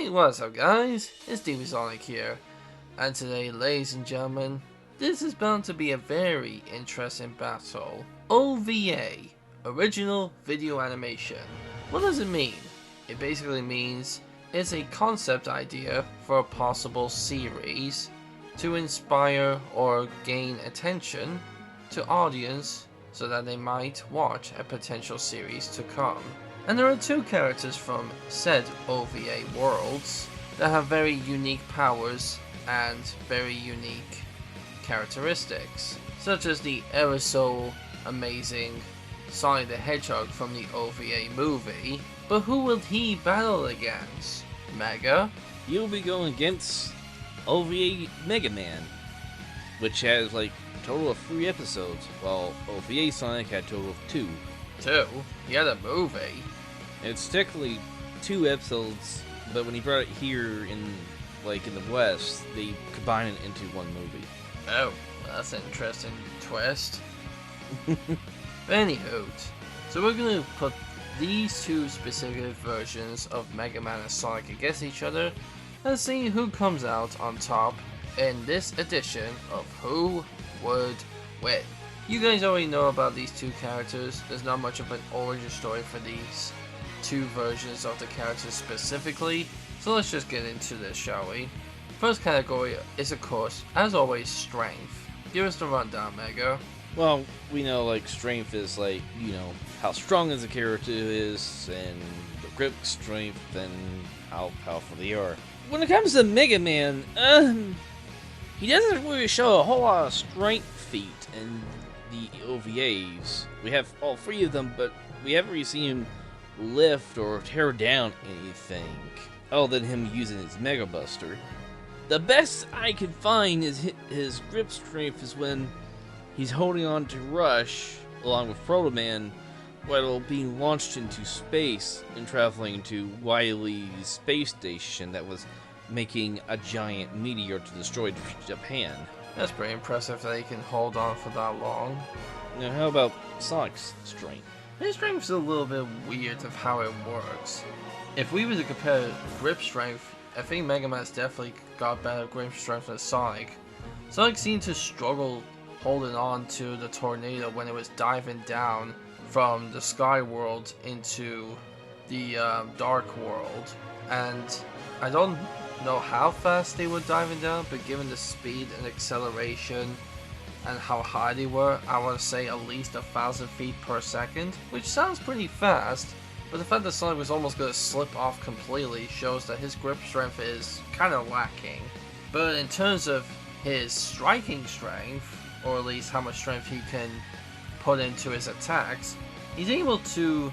Hey, what's up guys? It's Sonic here, and today, ladies and gentlemen, this is bound to be a very interesting battle. OVA, Original Video Animation. What does it mean? It basically means it's a concept idea for a possible series to inspire or gain attention to audience so that they might watch a potential series to come. And there are two characters from said OVA worlds that have very unique powers and very unique characteristics, such as the ever so amazing Sonic the Hedgehog from the OVA movie. But who will he battle against? Mega? You'll be going against OVA Megaman, which has like a total of 3 episodes, while OVA Sonic had a total of 2. 2? He had a movie. It's technically 2 episodes, but when he brought it here in the West, they combined it into one movie. Oh, that's an interesting twist. But anywho, so we're gonna put these two specific versions of Mega Man and Sonic against each other and see who comes out on top in this edition of Who Would Win. You guys already know about these two characters. There's not much of an origin story for these two versions of the characters specifically, so let's just get into this, shall we? First category is, of course, as always, strength. Give us the rundown, Mega. Well, we know strength is how strong as a character is, and the grip strength, and how powerful they are. When it comes to Mega Man, he doesn't really show a whole lot of strength feat in the OVAs. We have all 3 of them, but we haven't really seen him lift or tear down anything other than him using his Mega Buster. The best I can find is his grip strength is when he's holding on to Rush along with Proto Man while being launched into space and traveling to Wily's space station that was making a giant meteor to destroy Japan. That's pretty impressive that he can hold on for that long. Now how about Sonic's strength? His strength is a little bit weird of how it works. If we were to compare grip strength, I think Mega Man's definitely got better grip strength than Sonic. Sonic seemed to struggle holding on to the tornado when it was diving down from the sky world into the dark world. And I don't know how fast they were diving down, but given the speed and acceleration and how high they were, I want to say at least 1,000 feet per second, which sounds pretty fast, but the fact that Sonic was almost going to slip off completely shows that his grip strength is kind of lacking. But in terms of his striking strength, or at least how much strength he can put into his attacks, he's able to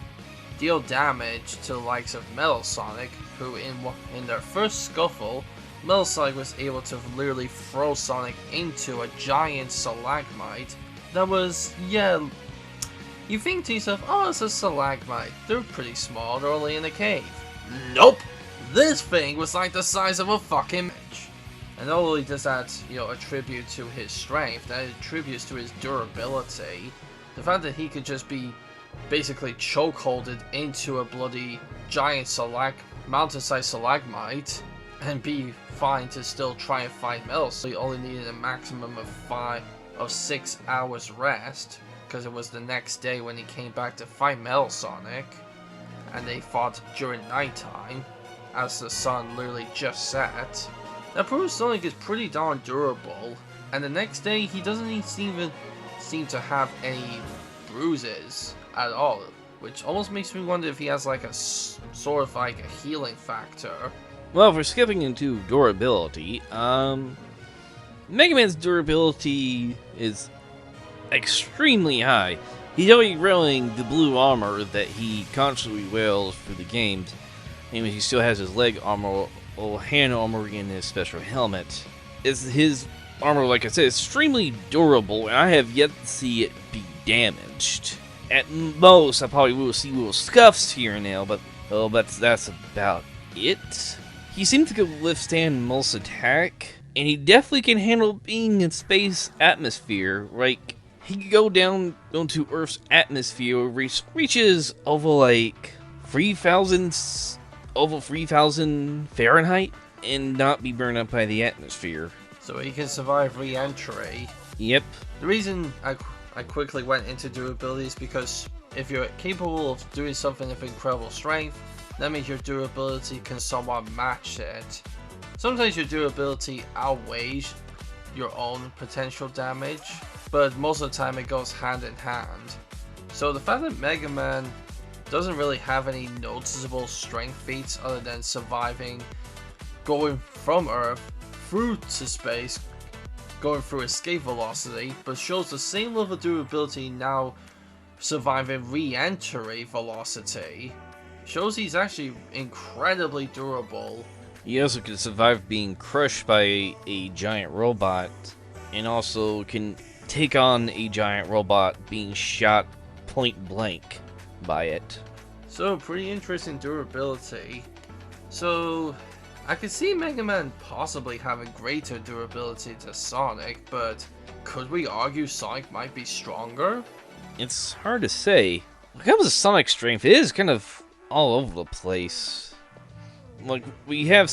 deal damage to the likes of Metal Sonic, who in their first scuffle, Metal Sonic was able to literally throw Sonic into a giant stalagmite that was, you think to yourself, oh, it's a stalagmite, they're pretty small, they're only in a cave. Nope! This thing was like the size of a fucking inch. And not only does that, attribute to his strength, that attributes to his durability. The fact that he could just be basically chokeholded into a bloody giant mountain-sized stalagmite and be fine to still try and fight Metal. So he only needed a maximum of 6 hours rest, because it was the next day when he came back to fight Metal Sonic, and they fought during nighttime as the sun literally just set. Now proves Sonic is pretty darn durable, and the next day he doesn't even seem to have any bruises at all, which almost makes me wonder if he has a sort of a healing factor. Well, if we're skipping into durability, Mega Man's durability is extremely high. He's already wearing the blue armor that he constantly wears for the games. And he still has his leg armor, or hand armor, in his special helmet. His armor, like I said, is extremely durable, and I have yet to see it be damaged. At most, I probably will see little scuffs here and there, but that's about it. He seems to withstand most attack, and he definitely can handle being in space atmosphere. He could go down onto Earth's atmosphere, reaches over 3,000 over 3,000 Fahrenheit and not be burned up by the atmosphere. So he can survive re-entry. Yep. The reason I quickly went into durability is because if you're capable of doing something of incredible strength, that means your durability can somewhat match it. Sometimes your durability outweighs your own potential damage, but most of the time it goes hand in hand. So the fact that Megaman doesn't really have any noticeable strength feats other than surviving, going from Earth through to space, going through escape velocity, but shows the same level of durability now surviving re-entry velocity, shows he's actually incredibly durable. He also can survive being crushed by a giant robot, and also can take on a giant robot being shot point blank by it. So pretty interesting durability. So I could see Mega Man possibly having greater durability to Sonic, but could we argue Sonic might be stronger? It's hard to say. When it comes to Sonic strength, it is kind of all over the place. Like, we have...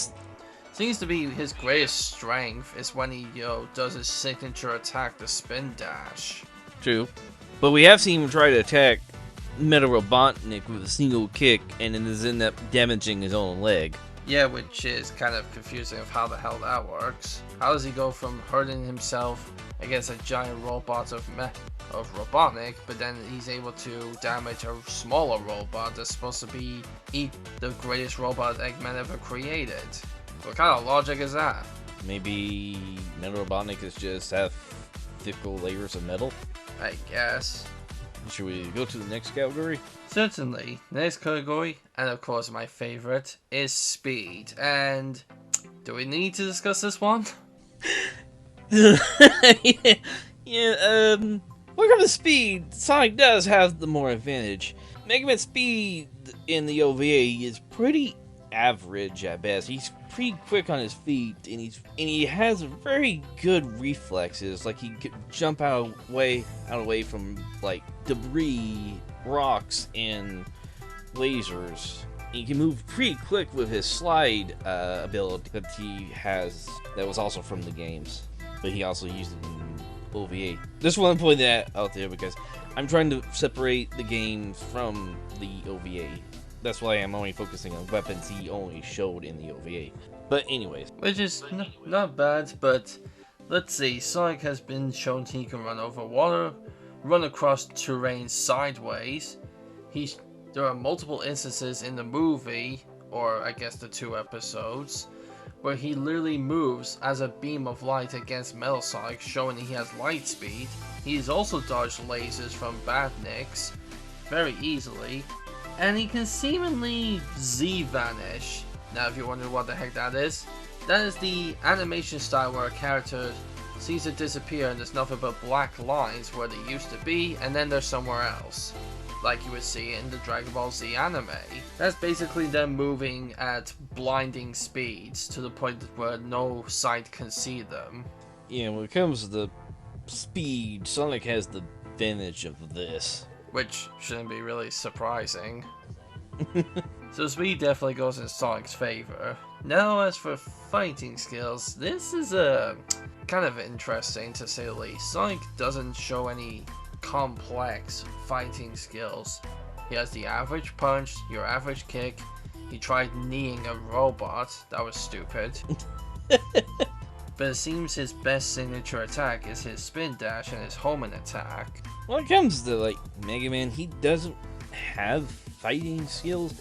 Seems to be his greatest strength is when he, does his signature attack, the spin dash. True. But we have seen him try to attack Metal Robotnik with a single kick, and then end up damaging his own leg. Yeah, which is kind of confusing of how the hell that works. How does he go from hurting himself against a giant robot of Robotnik, but then he's able to damage a smaller robot that's supposed to be the greatest robot Eggman ever created? What kind of logic is that? Maybe Metal Robotnik is just have thicker layers of metal? I guess. Should we go to the next category? Certainly. Next category, and of course my favorite, is speed. And do we need to discuss this one? yeah, when it comes to speed, Sonic does have the more advantage. Mega Man's speed in the OVA is pretty average at best. He's pretty quick on his feet, and he has very good reflexes. Like, he could jump out away from like debris, rocks, and lasers. He can move pretty quick with his slide ability that he has. That was also from the games, but he also used it in OVA. Just want to point that out there because I'm trying to separate the games from the OVA. That's why I'm only focusing on weapons he only showed in the OVA. But anyways. Which is not bad, but let's see. Sonic has been shown he can run over water, run across terrain sideways. There are multiple instances in the movie, or I guess the 2 episodes, where he literally moves as a beam of light against Metal Sonic, showing he has light speed. He's also dodged lasers from Badniks very easily, and he can seemingly Z-vanish. Now if you're wondering what the heck that is the animation style where a character seems to disappear and there's nothing but black lines where they used to be, and then they're somewhere else, like you would see in the Dragon Ball Z anime. That's basically them moving at blinding speeds to the point where no sight can see them. Yeah, when it comes to the speed, Sonic has the advantage of this. Which shouldn't be really surprising. So speed definitely goes in Sonic's favor. Now as for fighting skills, this is kind of interesting to say the least. Sonic doesn't show any complex fighting skills. He has the average punch, your average kick. He tried kneeing a robot, that was stupid. But it seems his best signature attack is his spin dash and his homing attack. When it comes to like Mega Man, he doesn't have fighting skills.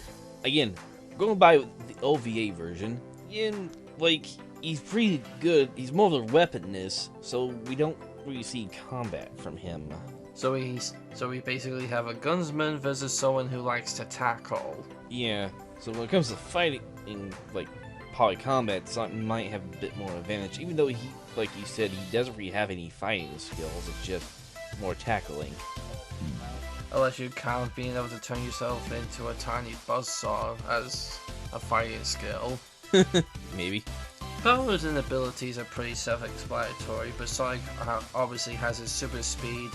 Again, going by the OVA version, he's pretty good. He's more of a weaponist, so we don't really see combat from him. So we basically have a gunsman versus someone who likes to tackle. Yeah. So when it comes to fighting in like poly combat, Sonic might have a bit more advantage, even though he, like you said, he doesn't really have any fighting skills. It's just more tackling. Unless you count being able to turn yourself into a tiny buzzsaw as a fighting skill. Maybe. Powers and abilities are pretty self-explanatory, but Sonic obviously has his super speed,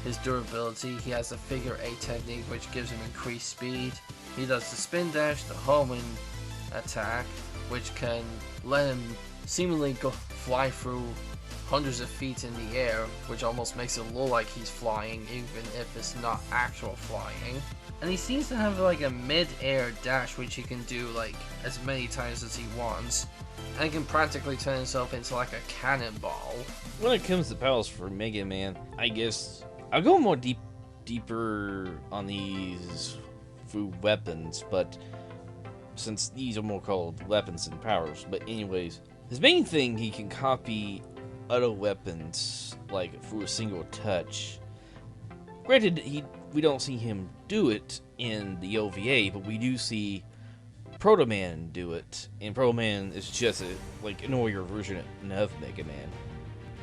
his durability, he has the figure 8 technique which gives him increased speed, he does the spin dash, the homing, attack, which can let him seemingly fly through hundreds of feet in the air, which almost makes it look like he's flying even if it's not actual flying. And he seems to have like a mid-air dash which he can do like as many times as he wants, and he can practically turn himself into like a cannonball. When it comes to powers for Mega Man, I guess I'll go more deeper on these through weapons, but since these are more called weapons than powers. But anyways, his main thing, he can copy other weapons like through a single touch. Granted, we don't see him do it in the OVA, but we do see Proto Man do it, and Proto Man is just like an earlier version of Mega Man.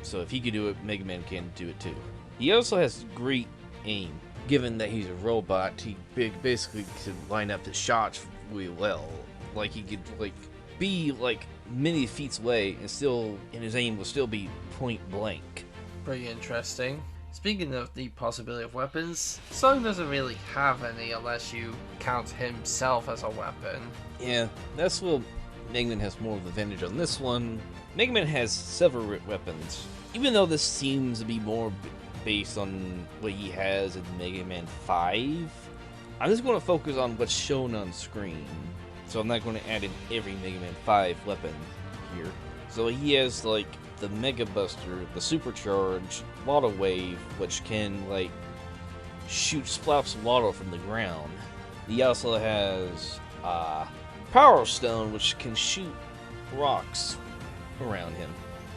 So if he can do it, Mega Man can do it too. He also has great aim. Given that he's a robot, he basically can line up his shots really well. Like he could be many feet away and his aim will still be point blank. Pretty interesting. Speaking of the possibility of weapons, Sonic doesn't really have any unless you count himself as a weapon. Yeah, that's where Mega Man has more of the advantage on this one. Mega Man has several weapons. Even though this seems to be more based on what he has in Mega Man 5, I'm just going to focus on what's shown on screen. So I'm not going to add in every Mega Man 5 weapon here. So he has like the Mega Buster, the Supercharged Water Wave, which can shoot splouts of water from the ground. He also has Power Stone, which can shoot rocks around him.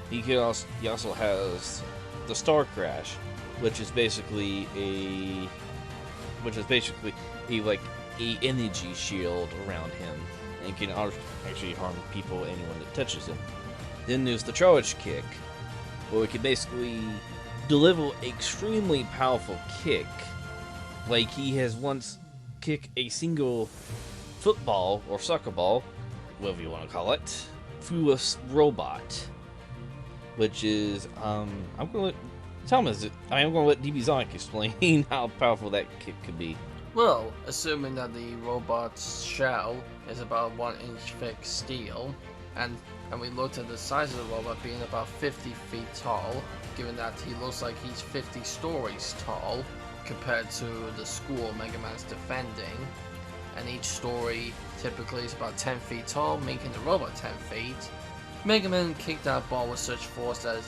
He also has the Star Crash, which is basically a energy shield around him, and can actually harm anyone that touches him. Then there's the Charge Kick, where it can basically deliver extremely powerful kick. Like he has once kicked a single football or soccer ball, whatever you want to call it, through a robot. Which is, I'm going to let DB Sonic explain how powerful that kick could be. Well, assuming that the robot's shell is about 1 inch thick steel, and we looked at the size of the robot being about 50 feet tall, given that he looks like he's 50 stories tall compared to the school Mega Man's defending, and each story typically is about 10 feet tall, making the robot 10 feet. Mega Man kicked that ball with such force that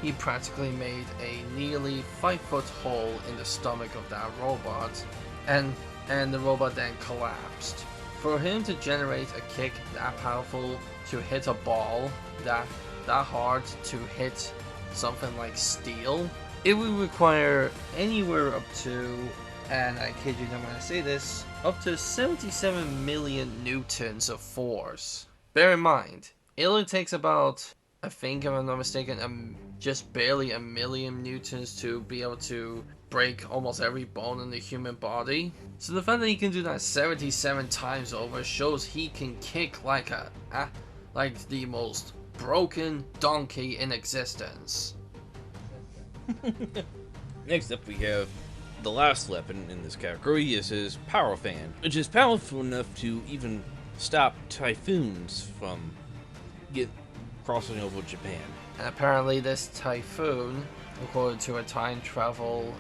he practically made a nearly 5-foot hole in the stomach of that robot, and the robot then collapsed. For him to generate a kick that powerful to hit a ball that hard to hit something like steel, it would require anywhere up to, and I kid you not when I say this, up to 77 million newtons of force. Bear in mind, it only takes about, I think if I'm not mistaken, just barely 1 million newtons to be able to break almost every bone in the human body. So the fact that he can do that 77 times over shows he can kick like the most broken donkey in existence. Next up we have the last weapon in this category is his Power Fan, which is powerful enough to even stop typhoons from crossing over Japan. And apparently this typhoon, according to a time travel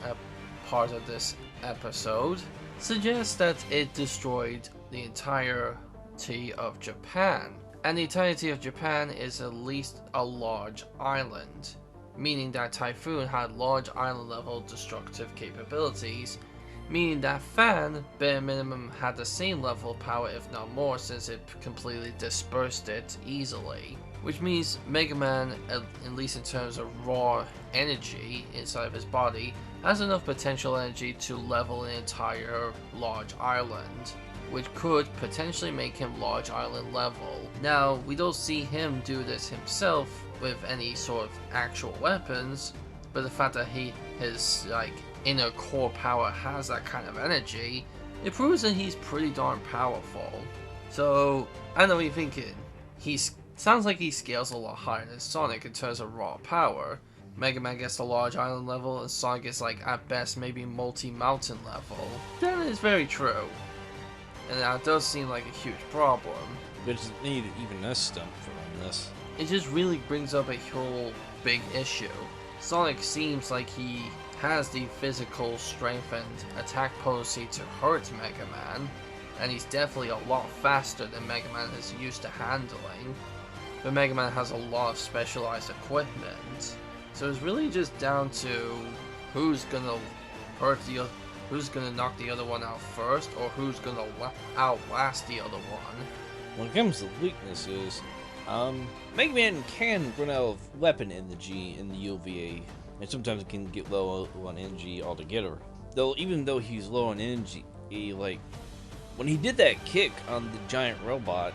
part of this episode, suggests that it destroyed the entirety of Japan. And the entirety of Japan is at least a large island, meaning that typhoon had large island level destructive capabilities, meaning that fan, bare minimum, had the same level of power if not more, since it completely dispersed it easily. Which means Mega Man, at least in terms of raw energy inside of his body, has enough potential energy to level an entire large island, which could potentially make him large island level. Now, we don't see him do this himself with any sort of actual weapons, but the fact that his inner core power has that kind of energy, it proves that he's pretty darn powerful. So, I know what you're thinking. Sounds like he scales a lot higher than Sonic in terms of raw power. Mega Man gets the large island level, and Sonic gets at best maybe multi-mountain level. That is very true. and that does seem like a huge problem. Which needed even a stump from this. It just really brings up a whole big issue. Sonic seems like he has the physical strength and attack potency to hurt Mega Man, and he's definitely a lot faster than Mega Man is used to handling, but Mega Man has a lot of specialized equipment, so it's really just down to who's gonna who's gonna knock the other one out first, or who's gonna outlast the other one. When it comes to weaknesses, Mega Man can run out of weapon energy in the OVA, and sometimes it can get low on energy altogether. Though, even though he's low on energy, like, when he did that kick on the giant robot,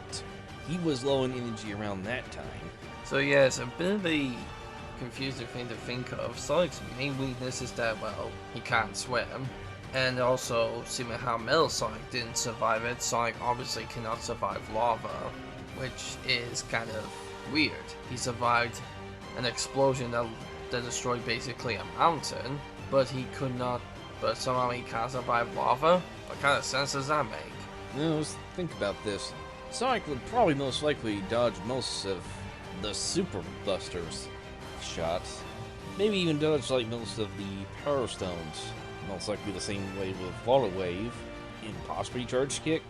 he was low on energy around that time. So yeah, it's a bit of a confusing thing to think of. Sonic's main weakness is that, well, he can't swim. And also, seeing how Metal Sonic didn't survive it, Sonic obviously cannot survive lava, which is kind of weird. He survived an explosion that destroyed basically a mountain, but somehow he can't survive lava? What kind of sense does that make? Now, let's think about this. Sonic would probably most likely dodge most of the Super Busters shots. Maybe even dodge like most of the Power Stones. Most likely the same way with Water Wave and possibly Charge Kick,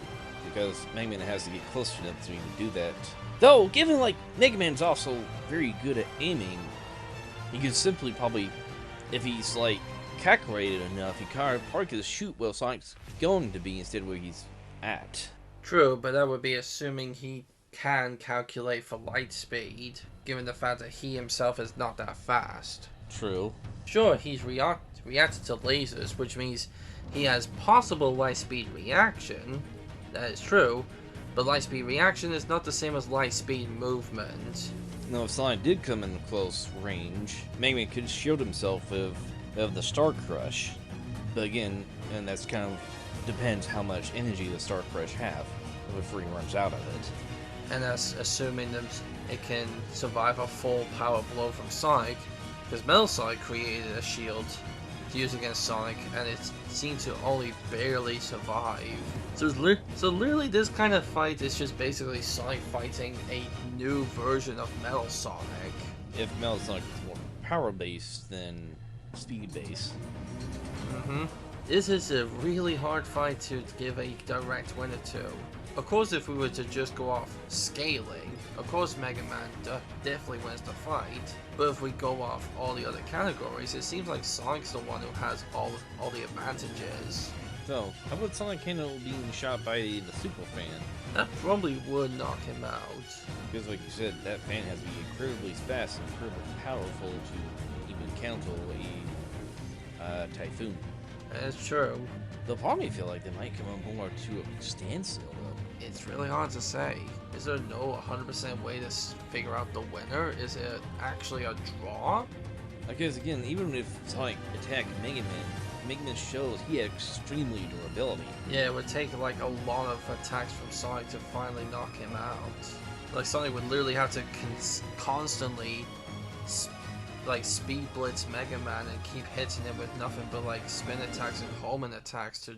because Mega Man has to get close enough to even do that. Though, given like Mega Man's also very good at aiming, he could simply probably, if he's like calculated enough, he probably could shoot where Sonic's going to be instead of where he's at. True, but that would be assuming he can calculate for light speed, given the fact that he himself is not that fast. True. Sure, he's reacted to lasers, which means he has possible light speed reaction. That is true, but light speed reaction is not the same as light speed movement. Now, if Sonic did come in close range, Mega Man could shield himself of the Star Crush. But again, and that's kind of depends how much energy the Star Crush have before he runs out of it. And that's assuming that it can survive a full power blow from Sonic, because Metal Sonic created a shield to use against Sonic, and it seemed to only barely survive. So literally this kind of fight is just basically Sonic fighting a new version of Metal Sonic. If Metal Sonic is more power-based than speed-based. This is a really hard fight to give a direct winner to. Of course, if we were to just go off scaling, of course Mega Man definitely wins the fight. But if we go off all the other categories, it seems like Sonic's the one who has all the advantages. So, how about Sonic handle being shot by the Super Fan? That probably would knock him out. Because like you said, that fan has to be incredibly fast and incredibly powerful to even counter a Typhoon. That's true. They'll probably feel like they might come on more to a standstill, though. It's really hard to say. Is there no 100% way to figure out the winner? Is it actually a draw? Because again, even if Sonic attacked Mega Man shows he had extremely durability. Yeah, it would take like a lot of attacks from Sonic to finally knock him out. Like Sonic would literally have to constantly like speed blitz Mega Man and keep hitting him with nothing but like spin attacks and homing attacks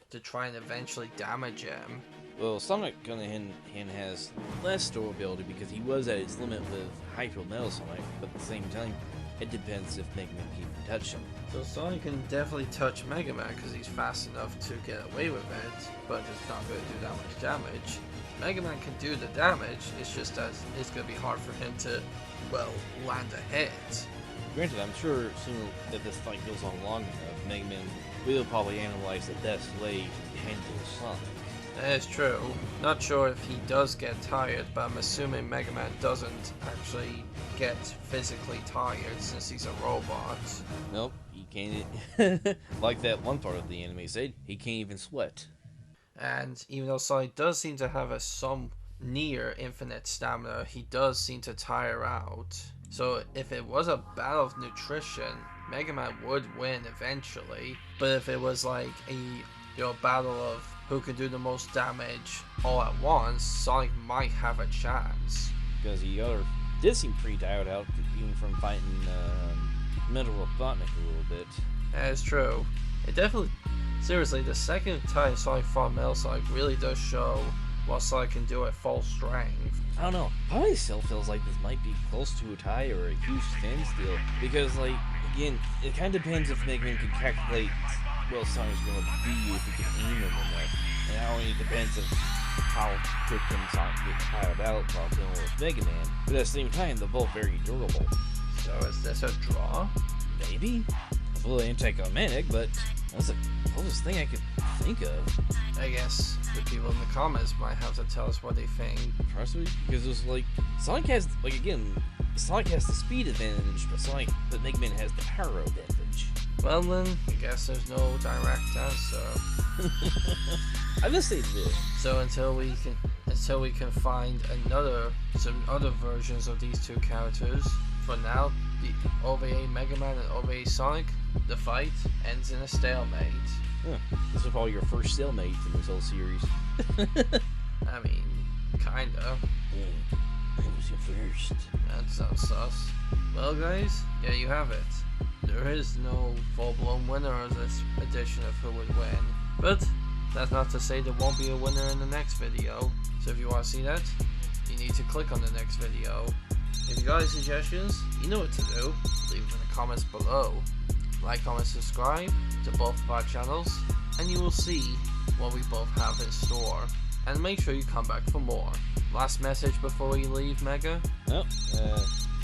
to try and eventually damage him. Well, Sonic on the hand has less durability because he was at his limit with Hyper Metal Sonic, but at the same time, it depends if Mega Man can even touch him. So Sonic can definitely touch Mega Man because he's fast enough to get away with it, but it's not going to do that much damage. Mega Man can do the damage, it's just that it's going to be hard for him to, well, land a hit. Granted, I'm sure soon that this fight goes on long enough, Mega Man will probably analyze the best way to handle Sonic. That is true. Not sure if he does get tired, but I'm assuming Mega Man doesn't actually get physically tired since he's a robot. Nope, he can't. Like that one part of the anime said, he can't even sweat. And even though Sonic does seem to have some near infinite stamina, he does seem to tire out. So if it was a battle of nutrition, Mega Man would win eventually. But if it was like a battle of who can do the most damage all at once, Sonic might have a chance. Because he did seem pretty tired out, even from fighting Metal Robotnic a little bit. That is true. It definitely, seriously, the second time Sonic fought Metal Sonic really does show what Sonic can do at full strength. I don't know. Probably still feels like this might be close to a tie or a huge standstill. Because, like, again, it kind of depends if Megaman can calculate where Sonic's going to be if he can aim him enough. And it only depends on how quick can Sonic get tired out while dealing with Megaman. But at the same time, they're both very durable. So is this a draw? Maybe? It's a little anticlimactic, but that's the closest thing I could think of. I guess the people in the comments might have to tell us what they think. Personally, because it was like Sonic has, like, again, Sonic has the speed advantage, but Megaman has the power advantage. Well then, I guess there's no direct answer. I'm gonna say this. So until we can find some other versions of these two characters, for now, the OVA Megaman and OVA Sonic, the fight ends in a stalemate. This is probably your first stalemate in this whole series. I mean, kinda. Yeah, it was your first. That sounds sus. Well guys, there you have it. There is no full-blown winner of this edition of Who Would Win. But that's not to say there won't be a winner in the next video. So if you want to see that, you need to click on the next video. If you got any suggestions, you know what to do. Leave them in the comments below. Like, comment, subscribe to both of our channels, and you will see what we both have in store. And make sure you come back for more. Last message before you leave, Mega? Oh,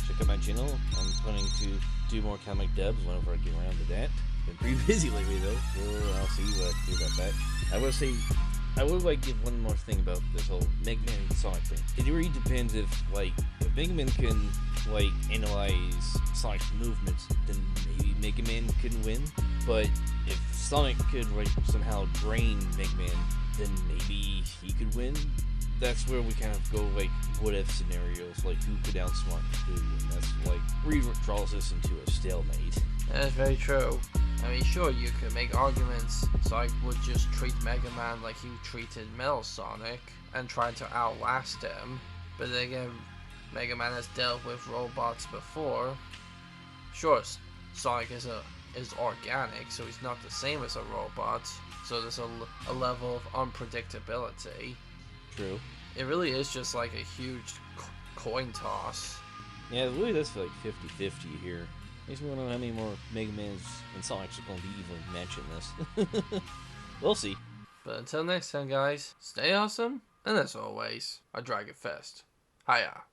check out my channel. I'm planning to do more comic dubs whenever I get around to that. Been pretty busy lately though, so I'll see what I can do about that. I would like to give one more thing about this whole Megaman and Sonic thing. It really depends if Megaman can, like, analyze Sonic's movements, then maybe Megaman can win. But if Sonic could, like, somehow drain Megaman, then maybe he could win. That's where we kind of go, like, what if scenarios, like who could outsmart who, and that's like really what draws this into a stalemate. That is very true. I mean, sure, you could make arguments Sonic would just treat Mega Man like he treated Metal Sonic and try to outlast him. But then again, Mega Man has dealt with robots before. Sure, Sonic is organic, so he's not the same as a robot. So there's a level of unpredictability. True. It really is just like a huge coin toss. Yeah, it really does feel like 50-50 here. Makes me want to know how many more Mega Mans and Sonics are going to be even mentioned this. We'll see. But until next time, guys, stay awesome, and as always, a Dragon Fest. Hiya.